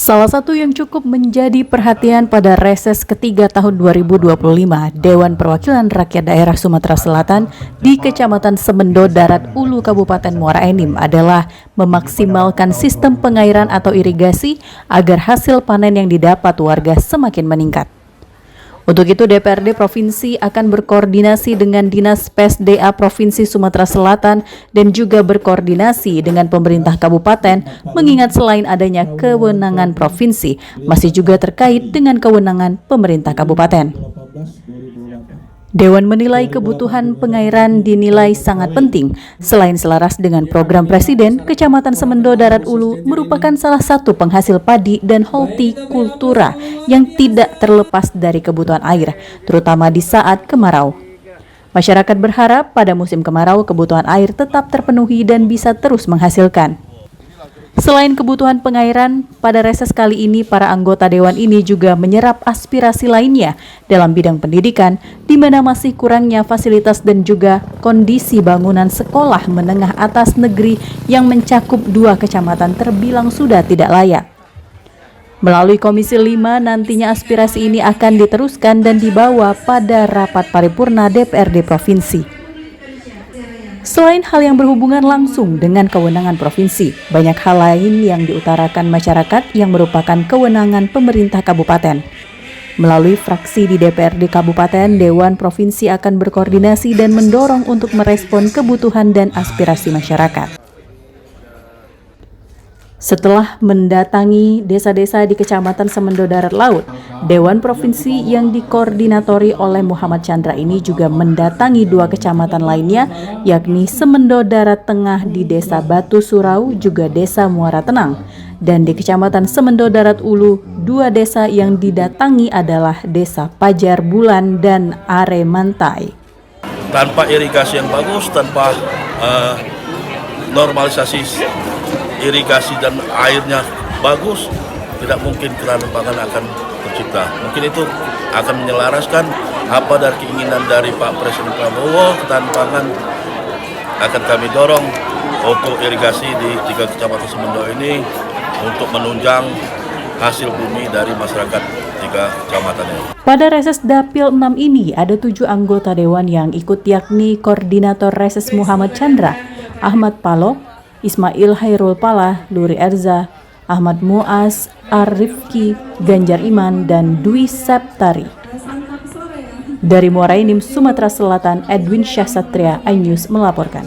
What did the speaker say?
Salah satu yang cukup menjadi perhatian pada reses ketiga tahun 2025, Dewan Perwakilan Rakyat Daerah Sumatera Selatan di Kecamatan Semendo Darat Ulu Kabupaten Muara Enim adalah memaksimalkan sistem pengairan atau irigasi agar hasil panen yang didapat warga semakin meningkat. Untuk itu, DPRD Provinsi akan berkoordinasi dengan Dinas PSDA Provinsi Sumatera Selatan dan juga berkoordinasi dengan pemerintah kabupaten, mengingat selain adanya kewenangan provinsi, masih juga terkait dengan kewenangan pemerintah kabupaten. Dewan menilai kebutuhan pengairan dinilai sangat penting. Selain selaras dengan program Presiden, Kecamatan Semendo Darat Ulu merupakan salah satu penghasil padi dan hortikultura yang tidak terlepas dari kebutuhan air, terutama di saat kemarau. Masyarakat berharap pada musim kemarau kebutuhan air tetap terpenuhi dan bisa terus menghasilkan. Selain kebutuhan pengairan, pada reses kali ini para anggota Dewan ini juga menyerap aspirasi lainnya dalam bidang pendidikan, di mana masih kurangnya fasilitas dan juga kondisi bangunan sekolah menengah atas negeri yang mencakup 2 kecamatan terbilang sudah tidak layak. Melalui Komisi 5, nantinya aspirasi ini akan diteruskan dan dibawa pada rapat paripurna DPRD Provinsi. Selain hal yang berhubungan langsung dengan kewenangan provinsi, banyak hal lain yang diutarakan masyarakat yang merupakan kewenangan pemerintah kabupaten. Melalui fraksi di DPRD Kabupaten, Dewan Provinsi akan berkoordinasi dan mendorong untuk merespon kebutuhan dan aspirasi masyarakat. Setelah mendatangi desa-desa di Kecamatan Semendo Darat Laut, Dewan Provinsi yang dikoordinatori oleh Muhammad Chandra ini juga mendatangi 2 kecamatan lainnya, yakni Semendo Darat Tengah di Desa Batu Surau, juga Desa Muara Tenang. Dan di Kecamatan Semendo Darat Ulu, 2 desa yang didatangi adalah Desa Pajar Bulan dan Are Mantai. Tanpa irigasi yang bagus, tanpa normalisasi irigasi dan airnya bagus, tidak mungkin ketahanan pangan akan tercipta. Mungkin itu akan menyelaraskan apa dari keinginan dari Pak Presiden Prabowo. Ketahanan pangan akan kami dorong untuk irigasi di 3 kecamatan Semendo ini untuk menunjang hasil bumi dari masyarakat 3 kecamatan ini. Pada reses Dapil 6 ini ada 7 anggota Dewan yang ikut, yakni Koordinator Reses Muhammad Chandra, Ahmad Palo, Ismail Hairul Pala, Luri Erza, Ahmad Muaz, Arifki, Ganjar Iman, dan Dwi Septari. Dari Muara Enim, Sumatera Selatan, Edwin Syahsatria, iNews melaporkan.